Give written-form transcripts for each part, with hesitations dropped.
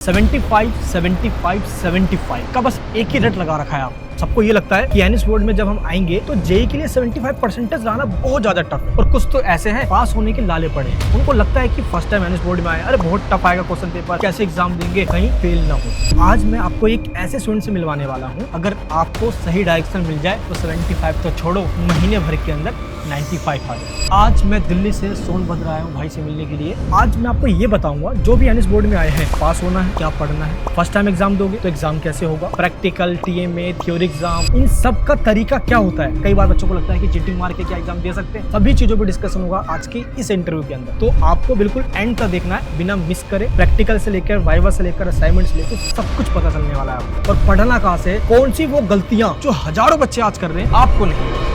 75, 75, 75 का बस एक ही रेट लगा रखा है आप। सबको ये लगता है कि एनएस बोर्ड में जब हम आएंगे तो जेई के लिए 75% लाना बहुत ज्यादा टफ है, और कुछ तो ऐसे हैं पास होने के लाले पड़े हैं। उनको लगता है कि फर्स्ट टाइम एनएस बोर्ड में आए, अरे बहुत टफ आएगा क्वेश्चन पेपर, कैसे एग्जाम देंगे, कहीं फेल ना हो। आज मैं आपको एक ऐसे स्टूडेंट से मिलवाने वाला हूँ, अगर आपको सही डायरेक्शन मिल जाए तो 75 तो छोड़ो, महीने भर के अंदर 95 आ जाए। आज मैं दिल्ली से सोनभद्र आया हूँ भाई से मिलने के लिए। आज मैं आपको ये बताऊंगा, जो भी एनएस बोर्ड में आए हैं, पास होना है, क्या पढ़ना है, फर्स्ट टाइम एग्जाम दोगे तो एग्जाम कैसे होगा, प्रैक्टिकल, टीएमए, थ्योरी एग्जाम, इन सब का तरीका क्या होता है। कई बार बच्चों को लगता है कि चीटिंग मार के क्या एग्जाम दे सकते हैं। सभी चीजों पर डिस्कशन होगा आज की इस इंटरव्यू के अंदर, तो आपको बिल्कुल एंड तक देखना है, बिना मिस करे। प्रैक्टिकल से लेकर वाइवा से लेकर असाइनमेंट से लेकर सब कुछ पता चलने वाला है आपको, और पढ़ना कहाँ से, कौन सी वो गलतियां जो हजारों बच्चे आज कर रहे हैं, आपको नहीं।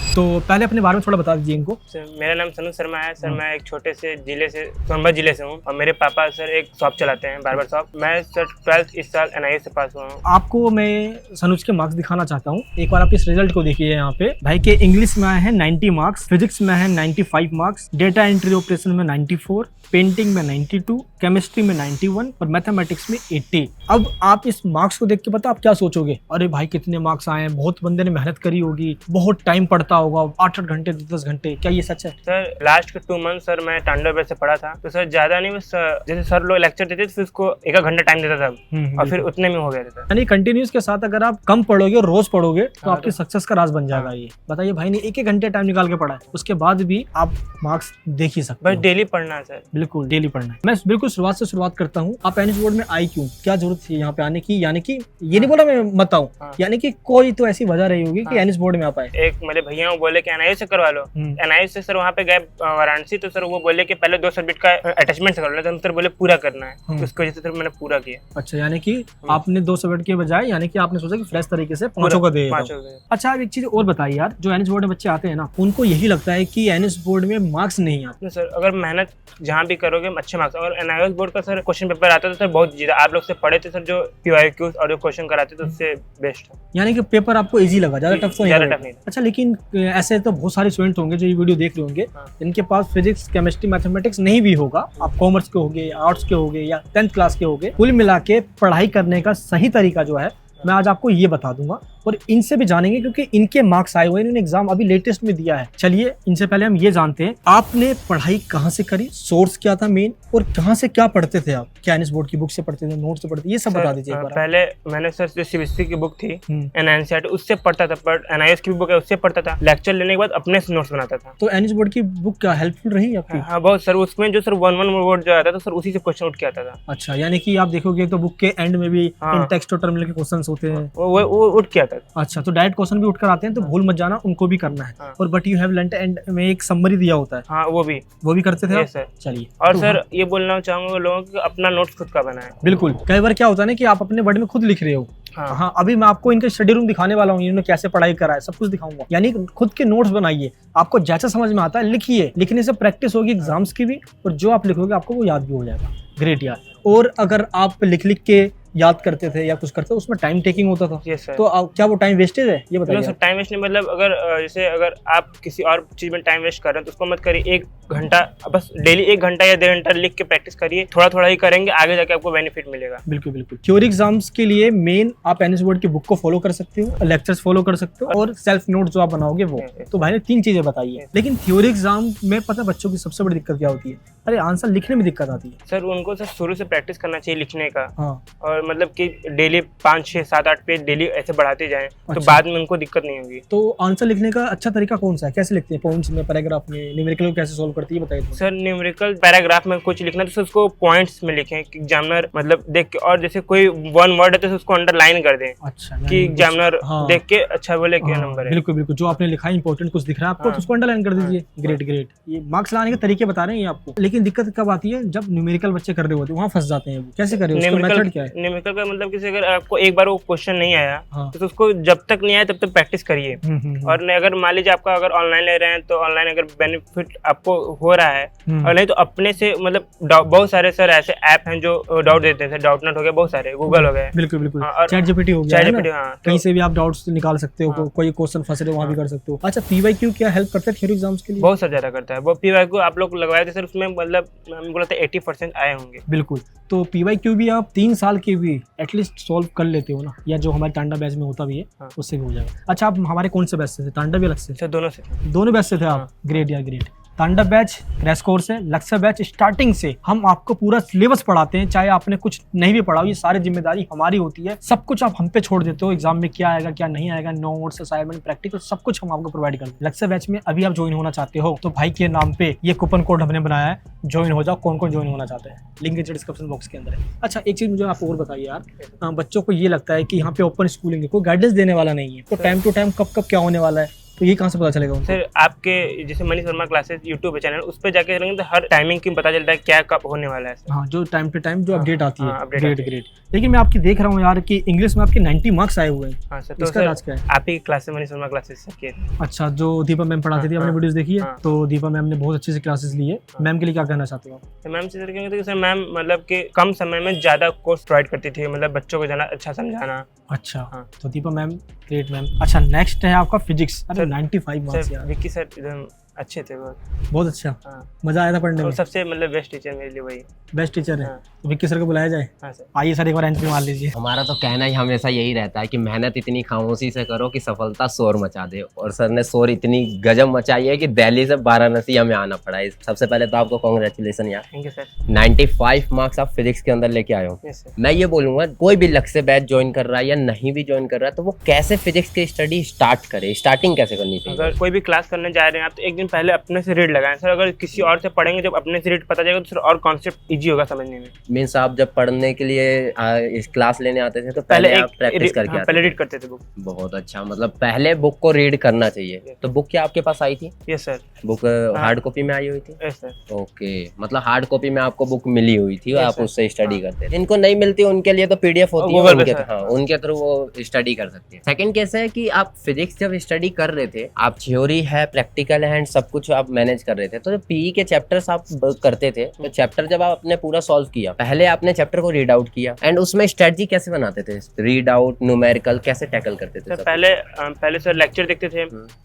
तो पहले अपने बारे में थोड़ा बता दीजिए इनको। सर मेरा नाम सनु शर्मा है सर। मैं एक छोटे से जिले से सोनभद्र जिले से हूँ, और मेरे पापा सर एक शॉप चलाते हैं, बार्बर शॉप। मैं सर 12th इस साल एनआईए से पास हुआ हूँ। आपको मैं सनुज के मार्क्स दिखाना चाहता हूँ। एक बार आप इस रिजल्ट को देखिए। यहाँ पे भाई के इंग्लिश में आए हैं 90 मार्क्स, फिजिक्स में है 95 मार्क्स, डेटा एंट्री ऑपरेशन में 94, पेंटिंग में 92, केमिस्ट्री में 91 और मैथमेटिक्स में 80। अब आप इस मार्क्स को देख के पता आप क्या सोचोगे, अरे भाई कितने मार्क्स आए हैं, बहुत बंदे ने मेहनत करी होगी, बहुत टाइम पढ़ता होगा, 8-8 घंटे 10 घंटे। क्या ये सच है? सर लास्ट के 2 मंथ सर मैं तांडव से पढ़ा था, तो सर ज्यादा नहीं, बस जैसे सर लोग लेक्चर देते थे उसको 1 घंटा टाइम देता था, और फिर उतने में हो गया था। यानी कंटिन्यूस के साथ अगर आप कम पढ़ोगे और रोज पढ़ोगे तो आपकी सक्सेस का राज बन जाएगा। ये बताइए, भाई ने 1-1 घंटे टाइम निकाल के पढ़ा है, उसके बाद भी आप मार्क्स देख ही सकते बस डेली पढ़ना है सर। बिल्कुल डेली पढ़ना है। मैं बिल्कुल शुरुआत से शुरुआत करता हूँ। आप एनएस बोर्ड में आई क्यों, क्या जरूरत थी यहाँ पे आने की? यानी कि ये नहीं बोला मैं मत आऊँ, यानी कि कोई तो ऐसी वजह रही होगी कि एनएस बोर्ड में आप आए। एक मेरे भैया बोले कि एनआईए से करवा लो। एनआईए से सर वहाँ पे गए वाराणसी, तो सर वो बोले कि पहले 2 सब्जेक्ट का अटैचमेंट से कर लो, तो सर बोले पूरा करना है, उसकी वजह से सर मैंने पूरा किया। अच्छा, यानी कि आपने 2 सब्जेक्ट के बजाय, यानी कि आपने सोचा कि फ्रेश तरीके से पांचों का दे। अच्छा, अब एक चीज और बताइए यार, जो एनएस बोर्ड में बच्चे आते हैं ना, उनको यही लगता है कि एनएस बोर्ड में मार्क्स नहीं आते। सर अगर मेहनत जहाँ भी करोगे अच्छे मार्क्स। अगर एनआईए बोर्ड का सर क्वेश्चन पेपर आता है तो सर बहुत ज्यादा आप लोग से पढ़े थे सर, जो पीवाईक्यूज और जो क्वेश्चन कराते थे उससे बेस्ट है। यानी कि पेपर आपको इजी लगा, ज्यादा टफ तो नहीं। अच्छा, लेकिन ऐसे तो बहुत सारे स्टूडेंट होंगे जो ये वीडियो देख रहे होंगे, जिनके पास फिजिक्स, केमिस्ट्री, मैथमेटिक्स नहीं भी होगा। आप कॉमर्स के होगे, आर्ट्स के होगे, या 10th क्लास के होगे, कुल मिला के पढ़ाई करने का सही तरीका जो है मैं आज आपको ये बता दूंगा, और इनसे भी जानेंगे क्योंकि इनके मार्क्स आए हुए हैं, इन्होंने एग्जाम अभी लेटेस्ट में दिया है। चलिए इनसे पहले हम ये जानते हैं, आपने पढ़ाई कहाँ से करी, सोर्स क्या था मेन, और कहाँ से क्या पढ़ते थे आप? क्या एनएस बोर्ड की बुक से पढ़ते थे, नोट से पढ़ते थे, ये सब बता दीजिए एक बार। पहले मैंने सर जो सीबीएसई की बुक थी एनसीईआरटी, उससे पढ़ता था, बट एनआईएस की बुक है उससे पढ़ता था। लेक्चर लेने के बाद अपने से नोट्स बनाता था। तो एनएस बोर्ड की बुक क्या हेल्पफुल रही आपकी? हाँ बहुत सर, उसमें जो सर 1-1 वर्ड जो आता था सर उसी से क्वेश्चन उठ के आता था। अच्छा, यानी कि आप देखोगे तो बुक के एंड में भी इन टेक्स्ट और टर्मिनल के क्वेश्चंस होते हैं, वो उठ के आता था। अच्छा, तो डायरेक्ट क्वेश्चन भी उठकर आते हैं, तो भूल मत जाना, उनको भी करना है। और but you have learned and में एक समरी दिया होता है। हाँ वो भी करते थे सर। चलिए, और सर ये बोलना चाहूंगा लोगों को अपना नोट्स खुद का बनाए। बिल्कुल, कई बार क्या होता है ना कि आप अपने वर्ड में खुद लिख रहे हो। हाँ, अभी मैं आपको इनका स्टडी रूम दिखाने वाला हूँ, इन्होंने कैसे पढ़ाई करा है, सब कुछ दिखाऊंगा। यानी खुद के नोट्स बनाइए, आपको जैसा समझ में आता है लिखिए, लिखने से प्रैक्टिस होगी एग्जाम्स की भी, और जो आप लिखोगे आपको वो याद भी हो जाएगा। ग्रेट यार। और अगर आप लिख के याद करते थे या कुछ करते थे, उसमें टाइम टेकिंग होता था। yes, तो क्या वो टाइम वेस्टेज है, ये बताइए? सर टाइम वेस्ट नहीं, मतलब अगर जैसे अगर आप किसी और चीज में टाइम वेस्ट कर रहे हैं तो उसको मत करिए। 1 घंटा बस डेली 1 घंटा या 1.5 घंटा लिख के प्रैक्टिस करिए, थोड़ा थोड़ा ही करेंगे, आगे जाके आपको बेनिफिट मिलेगा। बिल्कुल बिल्कुल। थ्योरी एग्जाम्स के लिए मेन आप एनएस बोर्ड की बुक को फॉलो कर सकते हो, लेक्चर्स फॉलो कर सकते हो, और सेल्फ नोट जो आप बनाओगे वो। तो भाई ने 3 चीजें बताई है। लेकिन थ्योरी एग्जाम में पता बच्चों की सबसे बड़ी दिक्कत क्या होती है? अरे आंसर लिखने में दिक्कत आती है सर। उनको सर शुरू से प्रैक्टिस करना चाहिए लिखने का। हाँ। और मतलब कि डेली 5, 6, 7, 8 पेज डेली ऐसे बढ़ाते जाएं, तो बाद में उनको दिक्कत नहीं होगी। तो आंसर लिखने का अच्छा तरीका कौन सा है, कैसे लिखते हैं? पॉइंट्स में, पैराग्राफ में, न्यूमेरिकल को कैसे सॉल्व करती है, बताइए। सर न्यूमेरिकल पैराग्राफ में कुछ लिखना तो उसको पॉइंट्स में लिखें कि एग्जामिनर मतलब देख के, और जैसे कोई 1 वर्ड है तो उसको अंडरलाइन कर दें। अच्छा, कि एग्जामिनर देख के अच्छा बोले क्या नंबर है। बिल्कुल बिल्कुल, जो आपने लिखा है इंपॉर्टेंट कुछ दिख रहा है आपको तो उसको अंडरलाइन कर दीजिए। Great great. ये मार्क्स लाने के तरीके बता रहे हैं आपको। लेकिन दिक्कत कब आती है? जब न्यूमेरिकल बच्चे कर रहे होते हैं, वहाँ फंस जाते हैं। वो कैसे कर रहे हो, उसका मेथड क्या है? न्यूमेरिकल का मतलब किसी अगर आपको एक बार वो क्वेश्चन नहीं आया तो उसको जब तक नहीं आया तब तक प्रैक्टिस करिए। और नहीं अगर मान लीजिए आपका अगर ऑनलाइन ले रहे हैं तो ऑनलाइन अगर बेनिफिट आपको हो रहा है और नहीं तो अपने से मतलब बहुत सारे सर ऐसे ऐप हैं जो डाउट देते हैं, डाउटनट हो गया, बहुत सारे गूगल हो गए, बिल्कुल बिल्कुल, चैट जीपीटी हो गया, कहीं से भी आप डाउट्स निकाल सकते हो, कोई क्वेश्चन फंस रहे हो वहाँ भी कर सकते हो। अच्छा पीवाईक्यू क्या हेल्प करता है थ्योरी एग्जाम्स के लिए? बहुत ज्यादा करता है वो पीवाईक्यू। आप लोग लगवाए थे सर, उसमें मतलब बोला था 80% आए होंगे। बिल्कुल, तो पीवाईक्यू भी आप 3 साल के भी एटलीस्ट सॉल्व कर लेते हो ना, या जो हमारे टांडा बैच में होता भी है उससे भी हो जाएगा। अच्छा आप हमारे कौन से बैच से थे? टांडा भी अलग से? सर दोनों से। दोनों बैच से थे आप? ग्रेट यार great. Tanda batch crash course है, लक्ष्य बैच स्टार्टिंग से हम आपको पूरा सिलेबस पढ़ाते हैं, चाहे आपने कुछ नहीं भी पढ़ा हो, ये सारी जिम्मेदारी हमारी होती है। सब कुछ आप हम पे छोड़ देते हो, एग्जाम में क्या आएगा क्या नहीं आएगा, नोट्स असाइनमेंट प्रैक्टिकल सब कुछ हम आपको प्रोवाइड करते हैं। लक्ष्य बैच में अभी आप ज्वाइन होना चाहते हो तो भाई के नाम पे ये कूपन कोड हमने बनाया है, ज्वाइन हो जाओ। कौन कौन ज्वाइन होना चाहते हैं, लिंक नीचे डिस्क्रिप्शन बॉक्स के अंदर है। अच्छा एक चीज मुझे आप और बताइए यार, बच्चों को ये लगता है कि यहाँ पे ओपन स्कूलिंग है, कोई गाइडेंस देने वाला नहीं है, तो टाइम टू टाइम कब क्या होने वाला है, तो ये कहाँ से पता चलेगा उनको? सर आपके जैसे Manish Verma classes YouTube channel उस पर जाके करेंगे तो हर टाइमिंग की पता चलता है क्या कब होने वाला है। हाँ जो टाइम टू टाइम जो अपडेट आती है। Great great. लेकिन मैं आपकी देख रहा हूँ यार कि इंग्लिश में आपके 90 मार्क्स आए हुए हैं। हाँ सर, तो इसका राज क्या है? आप ही क्लासेस मनीष वर्मा क्लासेस से। अच्छा जो दीपा मैम पढ़ाती थी, आपने वीडियोस देखी है? तो दीपा मैम ने बहुत अच्छे से क्लासेस ली है। मैम के लिए क्या कहना चाहते हो? मैम से कहेंगे सर मैम मतलब कि कम समय में ज्यादा कोर्स प्रोवाइड करती थी, मतलब बच्चों को जाना अच्छा समझाना। अच्छा तो दीपा मैम ग्रेट मैम। अच्छा नेक्स्ट है आपका फिजिक्स। अरे 95 मार्क्स यार। विक्की सर एकदम अच्छे थे, बहुत अच्छा। मजा आया था पढ़ने में? सबसे मतलब बेस्ट टीचर मेरे लिए वही बेस्ट टीचर है। तो विक्की सर को बुलाया जाए? आइए सर एक बार एंट्री मार लीजिए। हमारा तो कहना ही हमेशा यही रहता है कि मेहनत इतनी खामोशी से करो कि सफलता शोर मचा दे, और सर ने शोर इतनी गजब मचाई है कि दिल्ली से वाराणसी हमें आना पड़ा है। सबसे पहले तो आपको कांग्रेचुलेशन यार। Thank you sir. 95 मार्क्स आप फिजिक्स के अंदर लेके आए हो। मैं ये बोलूंगा कोई भी लक्ष्य बैच ज्वाइन कर रहा है या नहीं भी ज्वाइन कर रहा है तो वो कैसे फिजिक्स की स्टडी स्टार्ट करे, स्टार्टिंग कैसे करनी चाहिए? अगर कोई भी क्लास करने जा रहे हैं आप तो एक दिन पहले अपने से रीड लगाएं सर। अगर किसी और से पढ़ेंगे जब अपने से रीड पता जाएगा तो सर और कॉन्सेप्ट इजी होगा समझने में। मीन्स आप जब पढ़ने के लिए इस क्लास लेने आते थे तो पहले आप प्रैक्टिस करके पहले रीड करते थे बुक। बहुत अच्छा, मतलब पहले बुक को रीड करना चाहिए। तो बुक क्या आपके पास आई थी? Yes sir. Book hard copy में आई हुई थी? Yes sir. ओके, मतलब हार्ड कॉपी में आपको बुक मिली हुई थी, आप उससे स्टडी करते थे। इनको नहीं मिलती उनके लिए तो पीडीएफ होती है उनके थ्रू वो स्टडी कर सकते हैं। सेकंड केस है कि आप फिजिक्स जब स्टडी कर रहे थे, आप थ्योरी है, प्रैक्टिकल है, सब कुछ आप मैनेज कर रहे थे, तो पीई के चैप्टर्स आप करते थे तो चैप्टर जब आपने पूरा सॉल्व किया, पहले आपने चैप्टर को रीड आउट किया एंड उसमें स्ट्रेटजी कैसे बनाते थे? रीड आउट, न्यूमेरिकल कैसे टैकल करते थे? पहले सर लेक्चर देखते थे,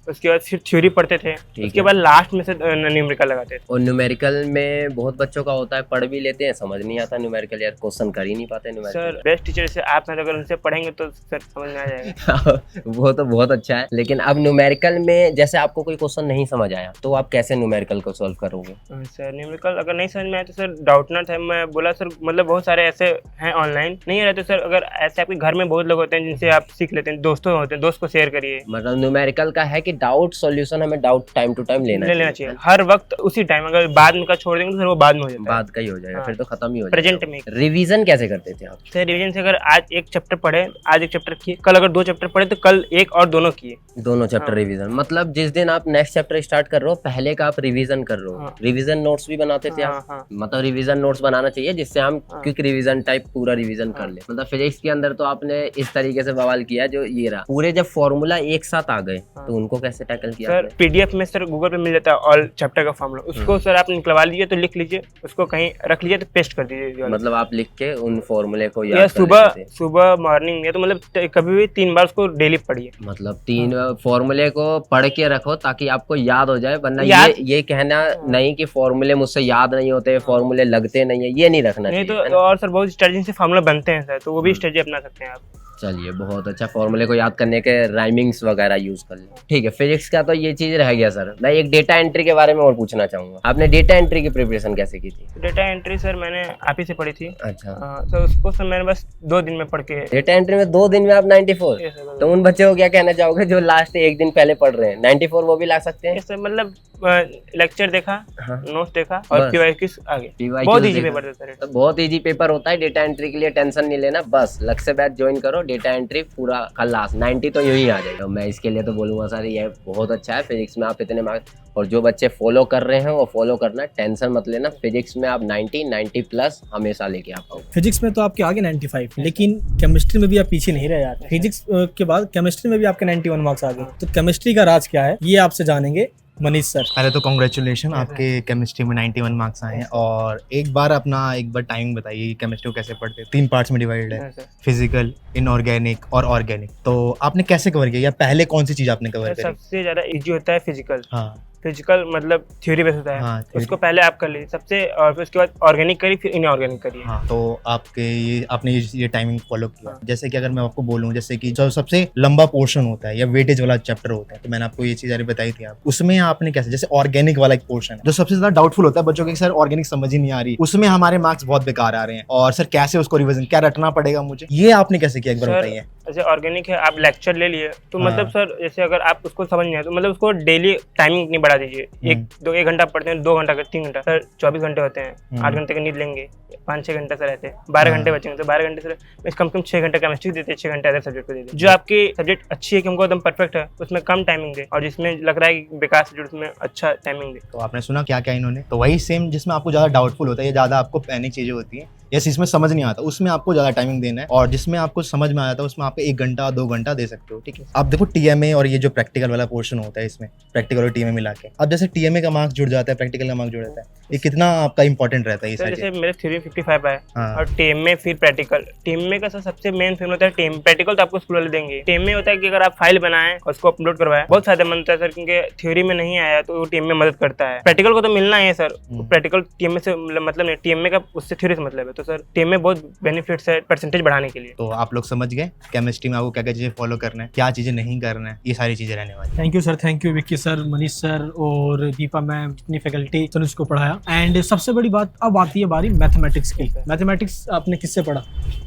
उसके बाद फिर थ्योरी पढ़ते थे, उसके बाद लास्ट में से न्यूमेरिकल लगाते थे। और न्यूमेरिकल में बहुत बच्चों का होता है पढ़ भी लेते हैं, समझ नहीं आता न्यूमेरिकल, यार क्वेश्चन कर ही नहीं पाते न्यूमेरिकल। सर बेस्ट टीचर से आप हैं, अगर उनसे पढ़ेंगे तो सर समझ में आ जाएगा। वो तो बहुत अच्छा है, लेकिन अब न्यूमेरिकल में जैसे आपको कोई क्वेश्चन नहीं समझ आया तो आप कैसे न्यूमेरिकल को सॉल्व करोगे? सर न्यूमेरिकल अगर नहीं समझ में आया तो सर डाउटनट है, मैं बोला सर मतलब बहुत सारे ऐसे हैं ऑनलाइन, नहीं रहते सर। अगर ऐसे आपके घर में बहुत लोग होते हैं जिनसे आप सीख लेते हैं, दोस्तों होते हैं, दोस्त को शेयर करिए। मतलब न्यूमेरिकल का है कि डाउट सॉल्यूशन हमें डाउट टाइम टू टाइम लेना चाहिए हर वक्त उसी टाइम। अगर बाद में का छोड़ देंगे तो सर वो बाद में हो जाएगा, बाद का ही हो जाएगा, फिर तो खत्म ही हो जाएगा। प्रेजेंट में रिवीजन कैसे करते थे आप? सर रिवीजन से अगर आज एक चैप्टर पढ़े, आज एक चैप्टर किए, कल अगर 2 चैप्टर पढ़े तो कल एक और दोनों किए, दोनों चैप्टर रिवीजन। मतलब जिस दिन आप नेक्स्ट चैप्टर स्टार्ट कर रहे हो पहले का आप रिवीजन कर रहे हो। रिवीजन नोट्स भी बनाते थे आप? मतलब रिवीजन नोट्स बनाना चाहिए जिससे हम क्विक रिवीजन टाइप पूरा रिवीजन कर ले। मतलब फिजिक्स के अंदर तो आपने इस तरीके से बवाल किया जो ये रहा, पूरे जब फॉर्मूला एक साथ आ गए तो उनको कैसे टैकल किया? सर पीडीएफ में सर गूगल पे मिल जाता है ऑल चैप्टर का फॉर्मूला, उसको सर आप निकलवा लीजिए तो लिख लीजिए, उसको कहीं रख लीजिए तो पेस्ट कर दीजिए। मतलब आप लिख के उन फॉर्मूले को याद सुबह मॉर्निंग में तो मतलब कभी भी 3 बार उसको डेली पढ़िए। मतलब 3 फॉर्मूले को पढ़ के रखो ताकि आपको याद हो जाए, वरना ये कहना नहीं कि फॉर्मूले मुझसे याद नहीं होते, फॉर्मूले लगते नहीं है, ये नहीं रखना नहीं चाहिए। तो और सर बहुत स्ट्रेटजी से फॉर्मूला बनते हैं सर, तो वो भी स्ट्रेटजी अपना सकते हैं आप। चलिए बहुत अच्छा, फॉर्मूले को याद करने के राइमिंग्स वगैरह यूज कर ले। ठीक है, फिजिक्स का तो ये चीज रह गया सर। मैं एक डेटा एंट्री के बारे में और पूछना चाहूंगा, आपने डेटा एंट्री की प्रिपरेशन कैसे की थी? डेटा एंट्री सर मैंने आप ही से पढ़ी थी। अच्छा। तो उसको सर मैंने बस 2 दिन में पढ़ के। डेटा एंट्री में 2 दिन में आप 94? तो उन बच्चों को क्या कहना चाहोगे जो लास्ट 1 दिन पहले पढ़ रहे हैं? 94 वो भी ला सकते हैं सर? मतलब लेक्चर देखा, नोट्स देखा और पीवाईक्यूज आगे। बहुत इजी पेपर था सर। बहुत इजी पेपर होता है डेटा एंट्री के लिए, टेंशन नहीं लेना, बस लक्ष्य बैच ज्वाइन करो, डेटा एंट्री पूरा लास्ट 90 तो यूं ही आ जाएगा। मैं इसके लिए तो बोलूंगा सर ये बहुत अच्छा है, फिजिक्स में आप इतने मार्क्स, और जो बच्चे फॉलो कर रहे हैं वो फॉलो करना, टेंशन मत लेना। फिजिक्स में आप 90 प्लस हमेशा लेके आ पाओ। फिजिक्स में तो आपके आगे 95, लेकिन केमिस्ट्री में भी आप पीछे नहीं रहे यार। फिजिक्स के बाद केमिस्ट्री में भी आपके 91 मार्क्स आ गए। तो केमिस्ट्री का राज क्या है ये आपसे जानेंगे मनीष सर। पहले तो कॉन्ग्रेचुलेशन, आपके केमिस्ट्री में 91 मार्क्स आए हैं। और एक बार टाइमिंग बताइए, केमिस्ट्री को कैसे पढ़ते हैं? 3 पार्ट्स में डिवाइड है, फिजिकल, इनऑर्गेनिक और ऑर्गेनिक। तो आपने कैसे कवर किया, या पहले कौन सी चीज आपने कवर करी? सबसे ज्यादा इजी होता है फिजिकल। हाँ, फिजिकल मतलब थ्योरी बेस होता है। हाँ, उसको पहले आप कर लीजिए सबसे, और फिर उसके बाद ऑर्गेनिक करिए, फिर इनऑर्गेनिक करिए। हाँ, तो आपने ये टाइमिंग फॉलो किया। जैसे कि अगर मैं आपको बोलूं, जैसे कि जो सबसे लंबा पोर्शन होता है या वेटेज वाला चैप्टर होता है, तो मैंने आपको ये चीज बताई थी। आप उसमें आपने कैसे, जैसे ऑर्गेनिक वाला एक पोर्शन है जो सबसे ज्यादा डाउटफुल होता है बच्चों के, सर ऑर्गेनिक समझ ही नहीं आ रही, उसमें हमारे मार्क्स बहुत बेकार आ रहे हैं, और सर कैसे उसको रिविजन, क्या रटना पड़ेगा मुझे, ये आपने कैसे किया एक बार बताइए। जैसे ऑर्गेनिक है, आप लेक्चर ले लिए तो मतलब सर जैसे अगर आप उसको समझ नहीं आए तो मतलब उसको डेली टाइमिंग नहीं बढ़ा दीजिए। एक घंटा पढ़ते हैं, 2 घंटा, 3 घंटा, सर 24 घंटे होते हैं, 8 घंटे की नींद लेंगे, 5-6 घंटे से रहते हैं, 12 घंटे बचेंगे, तो 12 घंटे से कम से कम 6 घंटे केमिस्ट्री देते हैं, 6 घंटे अदर सब्जेक्ट को देते हैं। जो आपकी सब्जेक्ट अच्छी है कि हमको एकदम परफेक्ट है, उसमें कम टाइमिंग दे, और जिसमें लग रहा है कि बेकार सब्जेक्ट उसमें अच्छा टाइमिंग दे। तो आपने सुना क्या क्या इन्होंने, तो वही सेम जिसमें आपको ज्यादा डाउटफुल होता है या ज्यादा आपको पैनिक चीजें होती है, यस इसमें समझ नहीं आता, उसमें आपको ज्यादा टाइमिंग देना है, और जिसमें आपको समझ में आ जाता है उसमें आप 1 घंटा 2 घंटा दे सकते हो। ठीक है, अब देखो टीएमए और ये जो प्रैक्टिकल वाला पोर्शन होता है, इसमें प्रैक्टिकल और टीएमए मिला के, अब जैसे टीएमए का मार्क्स जुड़ जाता है, प्रैक्टिकल का मार्क्स जुड़ जाता है, ये कितना आपका इंपॉर्टेंट रहता है? जैसे मेरे थ्योरी 55 है और टीएमए फिर प्रैक्टिकल। टीएमए का सबसे मेन फेम होता है टीएम, प्रैक्टिकल तो आपको स्कूल वाले देंगे। टीएमए होता है कि अगर आप फाइल बनाएं और उसको अपलोड करवाएं, बहुत फायदेमंद होता है सर, क्योंकि थ्योरी में नहीं आया तो वो टीएमए मदद करता है। प्रैक्टिकल को तो मिलना है सर, प्रैक्टिकल टीएमए से मतलब नहीं, टीएमए का उससे थ्योरी से मतलब है। तो सर टीएमए बहुत बेनिफिट्स है परसेंटेज बढ़ाने के लिए। तो आप लोग समझ गए केमिस्ट्री में आपको क्या क्या चीजें फॉलो करना है, क्या चीजें नहीं करना है, ये सारी चीजें रहने वाली। Thank you sir, thank you Vicky sir, Manish sir और दीपा मैम, जितनी फैकल्टी ने उसको पढ़ाया। एंड सबसे बड़ी बात अब आती है बारी मैथमेटिक्स की। मैथमेटिक्स आपने किससे पढ़ा?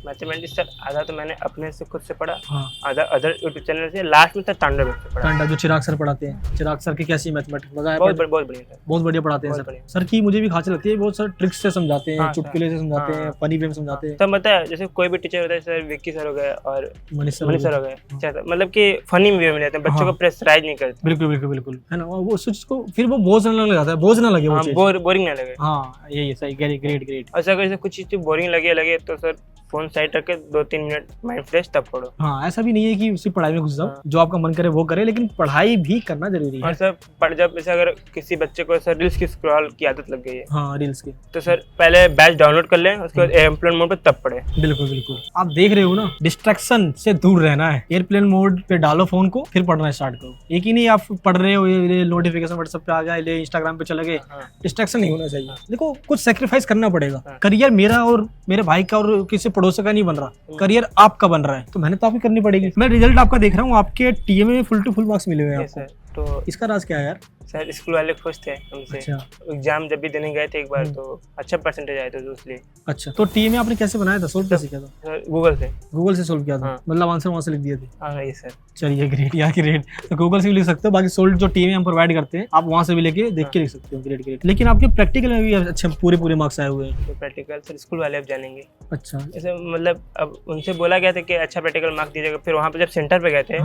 मैथमेटिक्स सर आधा तो मैंने अपने से खुद से पढ़ा, हाँ, आधा अदर यूट्यूब चैनल से, लास्ट में सर तांडव से पढ़ा। तांडव जो चिराग सर पढ़ाते हैं, चिराग सर की कैसी मैथमेटिक्स बताया? बहुत बढ़िया सर, बहुत बढ़िया पढ़ाते हैं सर। सर की मुझे भी खासी लगती है, बहुत सर ट्रिक्स से समझाते हैं, चुटकुले से समझाते हैं, फनी वे में समझाते हैं। सब पता है, जैसे कोई भी टीचर होता है, सर विक्की सर हो गए और मनीष सर हो गए, मतलब कि फनी वे में लेते हैं, बच्चों को प्रेशराइज नहीं करते। बिल्कुल बिल्कुल बिल्कुल, है ना, वो सोच को फिर वो बोझ ना लग जाता है, बोझ ना लगे वो चीज, बोरिंग ना लगे। हाँ यही सही, ग्रेट। अच्छा, अगर कुछ चीज बोरिंग लगे तो सर फोन साइड रख के 2-3 मिनट माइंड फ्रेश तब पढ़ो। हाँ, ऐसा भी नहीं है कि उसी पढ़ाई में घुस जाओ, जो आपका मन करे वो करे, लेकिन पढ़ाई भी करना जरूरी है। और सर जब जैसे अगर किसी बच्चे को सर रील्स की स्क्रॉल की आदत लग गई है, हाँ रील्स की, तो सर पहले बैच डाउनलोड कर लें, उसके बाद एयरप्लेन मोड पे तब पढ़े। बिल्कुल बिल्कुल, आप देख रहे हो ना, डिस्ट्रैक्शन से दूर रहना है, एयरप्लेन मोड पे डालो फोन को, फिर पढ़ना स्टार्ट करो। एक ही नहीं आप पढ़ रहे हो, ये नोटिफिकेशन व्हाट्सएप पे आ गया, ले इंस्टाग्राम पे चले गए, डिस्ट्रैक्शन नहीं होना चाहिए। देखो कुछ सेक्रीफाइस करना पड़ेगा। करियर मेरा और मेरे भाई का और किसी पड़ोसी का नहीं बन रहा, करियर आपका बन रहा है, तो मेहनत आपकी करनी पड़ेगी। मैं रिजल्ट आपका देख रहा हूँ, आपके टीएमए में फुल टू फुल मार्क्स मिले हुए हैं आपको। तो इसका राज क्या है यार? सर स्कूल वाले खुश थे हमसे। अच्छा। एग्जाम जब भी देने गए थे एक बार, तो अच्छा परसेंटेज आए थे, तो इसलिए। अच्छा, तो टीएमए आपने कैसे बनाया था, सोल्व कैसे किया था? सर गूगल से सोल्व किया था। मतलब आंसर वहां से लिख दिए थे? हाँ ये सर। चलिए ग्रेट यार, ग्रेट। तो गूगल से भी लिख सकते हो, बाकी सोल्व जो टीएमए हम प्रोवाइड करते हैं आप वहां से भी लेके देख के लिख सकते हो। ग्रेट। लेकिन आपके प्रैक्टिकल में भी अच्छे पूरे मार्क्स आए हुए हैं। तो प्रैक्टिकल सर स्कूल वाले अब जानेंगे। अच्छा, जैसे मतलब अब उनसे बोला गया था कि अच्छा प्रैक्टिकल मार्क्स दीजिएगा। फिर वहाँ पे जब सेंटर पे गए थे,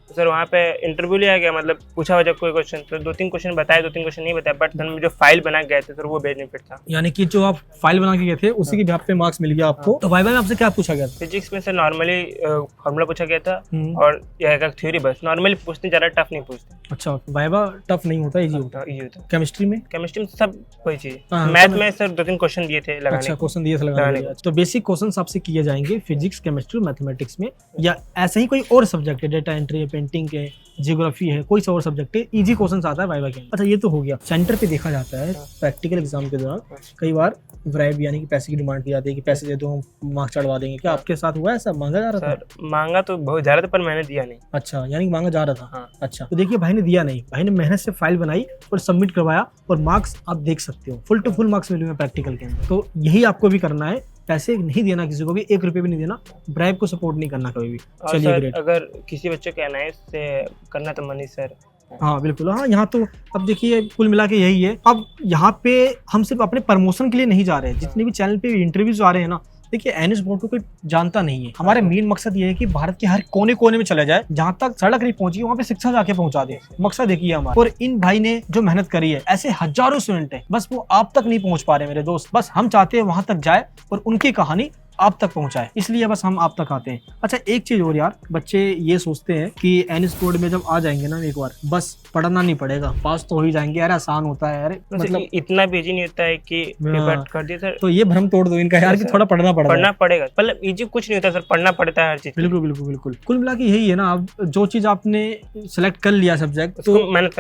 तो सर वहाँ पे इंटरव्यू लिया गया, मतलब पूछा वजह कोई क्वेश्चन, तो 2-3 क्वेश्चन बताए, 2-3 क्वेश्चन नहीं बताया, बट सर जो फाइल बना गए थे सर वो बेनिफिट था। यानी कि जो आप फाइल बना के गए थे उसी के बेस पे मार्क्स मिल गया आपको। तो वाइवा में आपसे क्या पूछा गया था? फिजिक्स में सर नॉर्मली फॉर्मूला पूछा गया था, और यह थ्योरी बस नॉर्मली पूछते, ज्यादा टफ नहीं पूछते। अच्छा, वाइवा टफ नहीं होता, इजी होता है। केमिस्ट्री में सब कोई चीज, मैथ में सर 2-3 क्वेश्चन दिए थे लगाने। अच्छा, क्वेश्चन दिए थे लगाने। तो बेसिक क्वेश्चंस आपसे किए जाएंगे फिजिक्स, केमिस्ट्री, मैथमेटिक्स में, या ऐसे ही कोई और सब्जेक्ट है, डेटा एंट्री है, पेंटिंग है, जियोग्राफी है, कोई सा और सब्जेक्ट है, इजी क्वेश्चंस आता है वाइवा के। अच्छा, ये तो हो गया। सेंटर पे देखा जाता है प्रैक्टिकल एग्जाम के दौरान कई बार ब्राइब यानी कि पैसे की डिमांड की जाती है कि पैसे दे दो हम मार्क्स चढ़वा देंगे। क्या आपके साथ हुआ ऐसा? मांगा जा रहा था? मांगा तो बहुत जा रहा था, पर मैंने दिया नहीं। अच्छा, यानी कि मांगा जा रहा था। अच्छा, तो देखिए भाई ने दिया नहीं, भाई ने मेहनत से फाइल बनाई और सबमिट करवाया, और मार्क्स आप देख सकते हो फुल टू फुल मार्क्स मिले हुए प्रैक्टिकल के अंदर। तो यही आपको भी करना है, पैसे नहीं देना किसी को भी, 1 रुपये भी नहीं देना, ब्राइब को सपोर्ट नहीं करना कभी भी। चलिए ग्रेट। अगर किसी बच्चे को एनआईएस से करना तो मनीष सर। हाँ बिल्कुल, हाँ यहाँ तो अब देखिए कुल मिला के यही है। अब यहाँ पे हम सिर्फ अपने प्रमोशन के लिए नहीं जा रहे हैं, जितने भी चैनल पे इंटरव्यूज आ रहे हैं ना, देखिए एनएस बोर्ड को कोई जानता नहीं है। हमारे मेन मकसद ये है कि भारत के हर कोने कोने में चला जाए, जहाँ तक सड़क नहीं पहुंची वहाँ पे शिक्षा जाके पहुंचा दे। मकसद देखिए हमारा। और इन भाई ने जो मेहनत करी है, ऐसे हजारों स्टूडेंट है, बस वो आप तक नहीं पहुंच पा रहे मेरे दोस्त। बस हम चाहते हैं वहां तक जाए और उनकी कहानी आप तक पहुंचाए, इसलिए बस हम आप तक आते हैं। अच्छा एक चीज और यार, बच्चे ये सोचते हैं कि एनएस बोर्ड में जब आ जाएंगे ना एक बार, बस पढ़ना नहीं पड़ेगा, पास तो हो ही जाएंगे। यार आसान होता है यार, मतलब इतना भी इजी नहीं होता है कि पेपर कर दिया सर। तो ये भ्रम तोड़ दो इनका यार कि थोड़ा पढ़ना पड़ेगा। मतलब इजी कुछ नहीं होता सर, पढ़ना पड़ता है हर चीज। बिल्कुल बिल्कुल बिल्कुल। कुल मिला के यही है ना, आप जो चीज आपने सेलेक्ट कर लिया सब्जेक्ट, तो मेहनत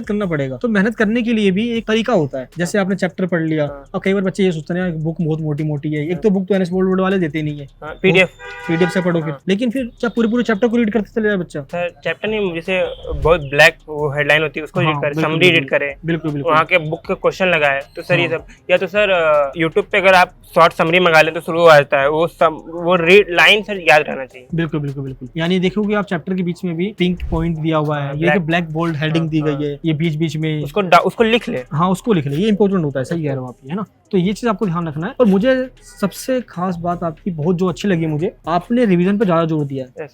करना पड़ेगा। तो मेहनत करने के लिए भी एक तरीका होता है। जैसे आपने चैप्टर पढ़ लिया, अब कई बार बच्चे ये सोचते हैं बुक बहुत मोटी मोटी है। एक तो बुक तो एनएस बोर्ड वाले देते नहीं है, पीडीएफ से पढ़ोगे। लेकिन फिर जब पूरे चैप्टर को रीड करते चले जाए बच्चा, सर चैप्टर नहीं, जैसे बहुत ब्लैक वो हेडलाइन होती है उसको रीड करे, समरी रीड करे, बिल्कुल वहाँ के बुक के क्वेश्चन लगाए, तो सर ये सब। या तो सर यूट्यूब पे अगर आप शॉर्ट समरी मंगा लें तो शुरू आ जाता है वो रीड लाइन सर याद रहना चाहिए। बिल्कुल बिल्कुल बिल्कुल। यानी देखोगे आप चैप्टर के बीच में भी पिंक पॉइंट दिया हुआ है, ये ब्लैक बोल्ड हेडिंग दी गई है, ये बीच बीच में उसको लिख ले। हाँ उसको लिख ले, ये इंपॉर्टेंट होता है। सही कह रहे हो आप, है ना। तो ये चीज आपको ध्यान रखना है। और मुझे सबसे खास बात आपकी बहुत जो अच्छी लगी मुझे, आपने रिवीजन पे ज्यादा जोर दिया है।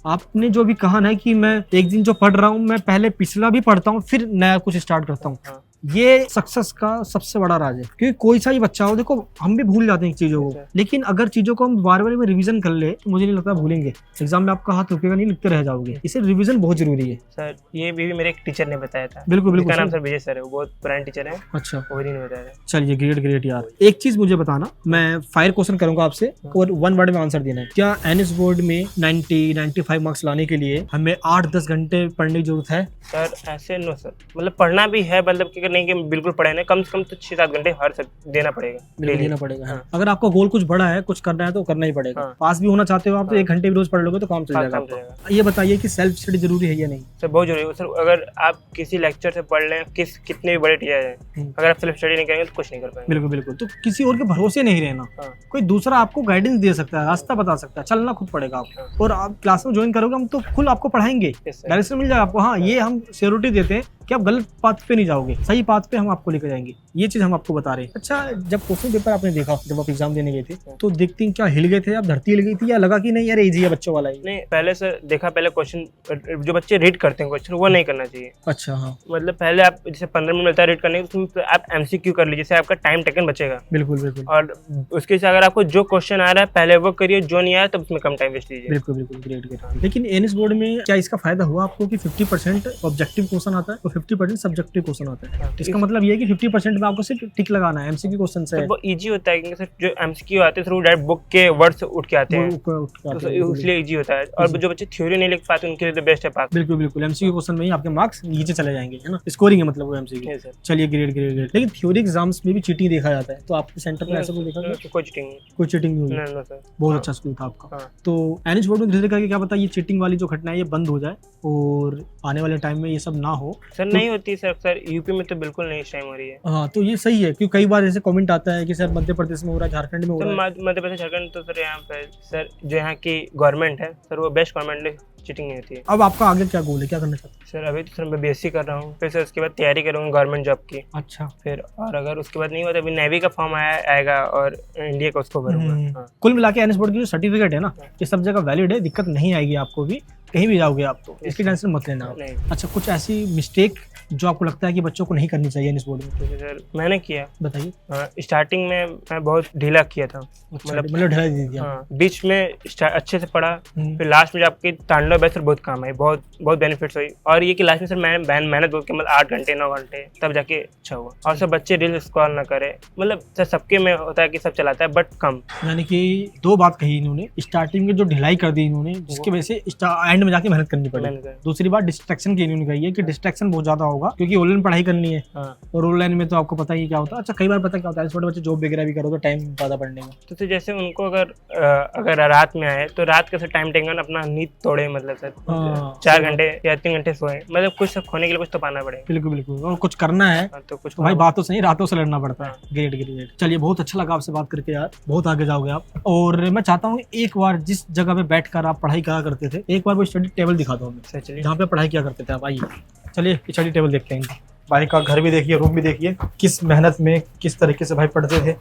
आपने जो भी कहा ना कि मैं एक दिन जो पढ़ रहा हूँ, मैं पहले पिछला भी पढ़ता हूँ फिर नया कुछ स्टार्ट करता हूँ। ये सक्सेस का सबसे बड़ा राज है। क्योंकि कोई सा ही बच्चा हो, देखो हम भी भूल जाते हैं चीजों को, लेकिन अगर चीजों को हम बार बार में रिवीजन कर ले तो मुझे नहीं लगता भूलेंगे। एग्जाम में आपका हाथ रुकेगा नहीं, लिखते रह जाओगे। इसे रिवीजन बहुत जरूरी है सर। ये भी मेरे एक टीचर ने बताया था। बिल्कुल बिल्कुल। नाम सर विजय सर है, वो बहुत पुराने टीचर है। अच्छा, वही ने बताया था। चलिए ग्रेट यार। एक चीज मुझे बताना, मैं फायर क्वेश्चन करूंगा आपसे और 1 वर्ड में आंसर देना है। क्या एनएस बोर्ड में 90-95 मार्क्स लाने के लिए हमें 8-10 घंटे पढ़ने की जरूरत है? सर ऐसे नो सर, मतलब पढ़ना भी है, मतलब कि नहीं कि बिल्कुल पढ़े नहीं, कम से कम तो 6-7 घंटे हर सब देना पड़ेगा। हाँ। अगर आपका गोल कुछ बड़ा है, कुछ करना है तो करना ही पड़ेगा। हाँ। पास भी होना चाहते हो आप तो 1 घंटे भी रोज पढ़ लोगे तो काम चल जाएगा। ये बताइए कि सेल्फ स्टडी जरूरी है या नहीं? सर बहुत जरूरी है सर। अगर आप किसी लेक्चर से पढ़ लें, कितने भी बड़े टीचर हैं, अगर आप सेल्फ स्टडी नहीं करेंगे तो कुछ नहीं कर पाएंगे। बिल्कुल बिल्कुल। तो किसी और के भरोसे नहीं रहना। कोई दूसरा आपको गाइडेंस दे सकता है, रास्ता बता सकता है, चलना खुद पड़ेगा आपको। और आप क्लास में ज्वाइन करोगे, हम तो खुद आपको पढ़ाएंगे, डायरेक्शन मिल जाएगा आपको। हाँ, ये हम श्योरिटी देते हैं कि आप गलत पाथ पे नहीं जाओगे, सही पाथ पे हम आपको लेकर जाएंगे। ये चीज हम आपको बता रहे हैं। अच्छा, जब क्वेश्चन पेपर आपने देखा, जब आप एग्जाम देने गए थे, तो देखते हैं क्या हिल गए थे, आप धरती हिल गई थी, या लगा कि नहीं यार इजी है बच्चों वाला ही? नहीं, पहले सर देखा, पहले क्वेश्चन जो बच्चे रीड करते हैं क्वेश्चन, वो नहीं करना चाहिए। अच्छा हाँ। मतलब पहले आप जैसे 15 मिनट मिलता है रीड करने के, उसमें आप एमसीक्यू कर लीजिए, जिससे आपका टाइम टेकन बचेगा। बिल्कुल बिल्कुल। और उसके साथ अगर आपको जो क्वेश्चन आ रहा है पहले वो करिए, जो नहीं आया तब उसमें कम टाइम वेस्ट कीजिए। बिल्कुल बिल्कुल। ग्रेट। लेकिन एनएस बोर्ड में क्या इसका फायदा हुआ आपको कि 50% ऑब्जेक्टिव क्वेश्चन आता है और 50% सब्जेक्टिव क्वेश्चन आता है? इसका मतलब ये है कि 50% में आपको सिर्फ टिक लगाना है, एमसीक्यू क्वेश्चन से। वो इजी होता है क्योंकि सर जो एमसीक्यू आते हैं थ्रू डायरेक्ट बुक के वर्ड्स उठ के आते हैं, इसलिए इजी होता है। और जो बच्चे थ्योरी नहीं लिख पाते उनके लिए तो बेस्ट है पास। बिल्कुल बिल्कुल। एमसीक्यू क्वेश्चन में ही आपके मार्क्स नीचे चले जाएंगे, है ना, स्कोरिंग है मतलब वो एमसीक्यू। चलिए ग्रेट। लेकिन थ्योरी एग्जाम्स में भी चीटिंग देखा जाता है, तो आपके सेंटर में ऐसा कोई देखा गया? कोई चीटिंग नहीं हुई? बहुत अच्छा स्कूल था आपका। तो एनएस बोर्ड में धीरे करके क्या पता ये चीटिंग वाली जो घटना है ये बंद हो जाए और आने वाले टाइम में ये सब ना हो। सर नहीं होती सर यूपी में तो बिल्कुल नहीं इस टाइम हो रही है। हाँ, तो ये सही है, क्योंकि कई बार ऐसे कमेंट आता है कि सर मध्य प्रदेश में हो रहा है, झारखंड में हो रहा है। मध्य प्रदेश झारखंड तो सर यहाँ पे सर जो यहाँ की गवर्नमेंट है सर वो बेस्ट गवर्नमेंट है, चीटिंग नहीं होती है। अब आपका आगे क्या गोल है, क्या करना चाहते हैं? सर अभी तो सर मैं बीएससी कर रहा हूँ, फिर सर उसके बाद तैयारी करूँगा गवर्नमेंट जॉब की। अच्छा। फिर और अगर उसके बाद नहीं हुआ तो अभी नेवी का फॉर्म आएगा और इंडिया का उसको भरूंगा। कुल मिला के एनएस बोर्ड की जो सर्टिफिकेट है ना, ये सब जगह वैलिड है, दिक्कत नहीं आएगी आपको भी, कहीं भी जाओगे आप तो इसकी टेंशन मत लेना। अच्छा, कुछ ऐसी मिस्टेक जो आपको लगता है कि बच्चों को नहीं करनी चाहिए इस बोर्ड में? तो सर मैंने किया, बताइए। स्टार्टिंग में मैं बहुत ढीला किया था, मतलब ढीला दे दिया। हाँ, बीच में अच्छे से पढ़ा, फिर लास्ट में जब आपकी तांडव बैच बहुत काम आई, बहुत बेनिफिट्स हुई। और ये कि लास्ट में सर मैंने मेहनत बहुत की, मतलब 8 घंटे 9 घंटे, तब जाके अच्छा हुआ। और सब बच्चे रील स्क्रॉल ना करे, मतलब सर सबके में होता है कि सब चलाता है बट कम। यानी कि 2 बात कही इन्होंने, स्टार्टिंग में जो ढिलाई कर दी इन्होंने, जिसकी वजह से एंड में जाके मेहनत करनी पड़ी। दूसरी बात डिस्ट्रैक्शन की इन्होंने कही है कि डिस्ट्रैक्शन बहुत ज्यादा होगा, क्योंकि ऑनलाइन पढ़ाई करनी है। और ऑनलाइन में तो आपको पता ही क्या होता है। अच्छा, कई बार पता क्या होता है, छोटे बच्चे जॉब वगैरह भी करो तो टाइम ज्यादा पढ़ने में, तो जैसे उनको अगर रात में आए तो रात का सर टाइम टेकन अपना नींद तोड़े, मतलब सर 4 घंटे या 3 घंटे सोए, मतलब कुछ खोने के लिए कुछ तो पाना पड़ेगा। बिल्कुल। और कुछ करना है तो कुछ भाई, बातों से नहीं रातों से लड़ना पड़ता है। ग्रेट। चलिए, बहुत अच्छा लगा आपसे बात करके यार, बहुत आगे जाओगे आप। और मैं चाहता हूँ एक बार जिस जगह पे बैठकर आप पढ़ाई करा करते थे, एक बार वो स्टडी टेबल दिखा दो हमें, जहाँ पे पढ़ाई किया करते थे आप। आइए, चलिए स्टडी टेबल देखते हैं। भाई का घर भी देखिए, रूम भी देखिए, किस मेहनत में किस तरीके से भाई पढ़ते थे।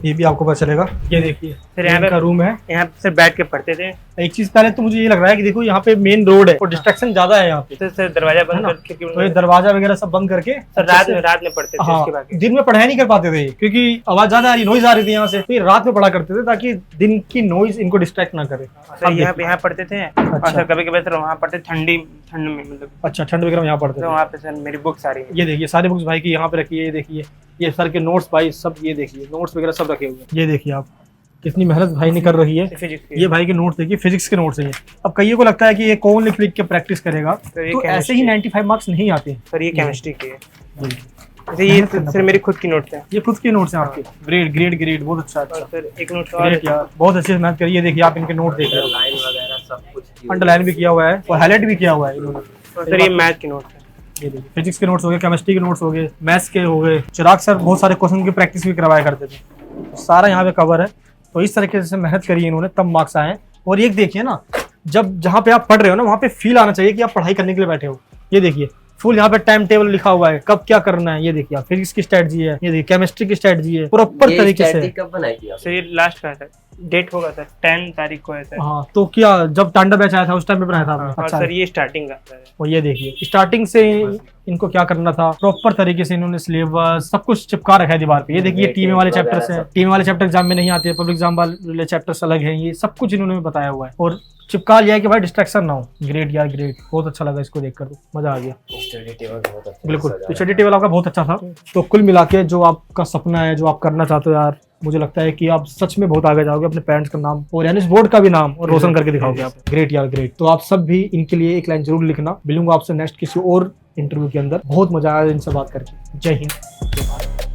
ये भी आपको पता चलेगा। ये देखिए फिर यहाँ इनका पे रूम है। यहाँ पे सिर्फ बैठ के पढ़ते थे। एक चीज पहले तो मुझे ये लग रहा है कि देखो यहाँ पे मेन रोड है और डिस्ट्रैक्शन ज्यादा है यहाँ पे, तो सर दरवाजा है बंद ना? करके तो ये दरवाजा वगैरह सब बंद करके सर रात में पढ़ते थे। हाँ, इसके बाकी दिन में पढ़ाई नहीं कर पाते थे क्योंकि आवाज ज्यादा आ रही, नॉइज आ रही थी यहाँ से, तो ये रात में पढ़ा करते थे ताकि दिन की नॉइज इनको डिस्ट्रैक्ट ना करे। सर यहाँ पढ़ते थे। और सर कभी कभी सर वहाँ पढ़ते ठंड में, मतलब अच्छा, ठंड वगैरह में यहाँ पढ़ते तो थे। वहाँ पे सर मेरी बुक सारी है। ये देखिए सारे बुक्स भाई की यहाँ पे रखी है। ये देखिए ये सर के नोट्स भाई सब, ये देखिए नोट्स वगैरह सब रखे हुए हैं। ये देखिए आप कितनी मेहनत भाई ने कर रही है। फिजिक्स ये भाई के नोट्स देखिए, फिजिक्स के नोट्स हैं ये। अब कईयों को लगता है कि ये कौन लिख के प्रैक्टिस करेगा, ये तो ऐसे ही 95 मार्क्स नहीं आते। सर ये केमिस्ट्री की है। ये ये सर मेरी खुद की नोट्स है। ये खुद के नोट्स हैं आपके। ग्रेड बहुत अच्छा। और सर एक नोट और ग्रेट यार, बहुत अच्छे से मेहनत करी। ये देखिए आप इनके नोट देख रहे हो, लाइन वगैरह सब कुछ अंडरलाइन भी किया हुआ है और हाईलाइट भी किया हुआ है इन्होंने। और सर ये मैथ के नोट्स है। ये देखिए फिजिक्स के नोट्स हो गए, केमिस्ट्री के नोट्स हो गए, मैथ्स के हो गए। चिराग सर बहुत सारे क्वेश्चन की प्रैक्टिस भी करवाया करते थे। सारा यहाँ पे कवर है। तो इस तरीके से मेहनत करी इन्होंने, तब मार्क्स आए हैं। और ये देखिए ना, जब जहाँ पे आप पढ़ रहे हो ना वहाँ पे फील आना चाहिए कि आप पढ़ाई करने के लिए बैठे हो। ये देखिए फुल यहाँ पे टाइम टेबल लिखा हुआ है, कब क्या करना है। ये देखिए आप फिजिक्स की स्ट्रेटजी है, ये देखिए केमिस्ट्री की स्ट्रेटजी है, प्रॉपर तरीके से। कब बनाई थी सर ये लास्ट का है सर, डेट होगा सर 10 तारीख को है सर। हाँ तो क्या जब टांडा बैच आया था उस टाइम पे बनाया था आपने? और अच्छा सर ये स्टार्टिंग का है। और ये देखिए स्टार्टिंग से इनको क्या करना था, प्रॉपर तरीके से इन्होंने सिलेबस सब कुछ चिपका रखा है दीवार पे। ये देखिए टीम वाले चैप्टर्स हैं, टीम वाले चैप्टर एग्जाम में नहीं आते, पब्लिक एग्जाम वाले चैप्टर्स अलग हैं। ये सब कुछ इन्होंने बताया हुआ है और चिपका लिया है कि भाई डिस्ट्रैक्शन ना हो। ग्रेट यार ग्रेट, बहुत अच्छा लगा इसको देखकर, तो मजा आ गया। स्टडी टेबल बहुत अच्छा बिल्कुल, तो स्टडी टेबल आपका बहुत अच्छा था। तो कुल मिला के जो आपका सपना है, जो आप करना चाहते हो यार, मुझे लगता है कि आप सच में बहुत आगे जाओगे, अपने पेरेंट्स का नाम और यानी बोर्ड का भी नाम और रोशन करके दिखाओगे आप। ग्रेट यार ग्रेट। तो आप सब भी इनके लिए एक लाइन जरूर लिखना। मिलूंगा आपसे नेक्स्ट किसी और इंटरव्यू के अंदर। बहुत मजा आया इनसे बात करके। जय हिंद, जय भारत।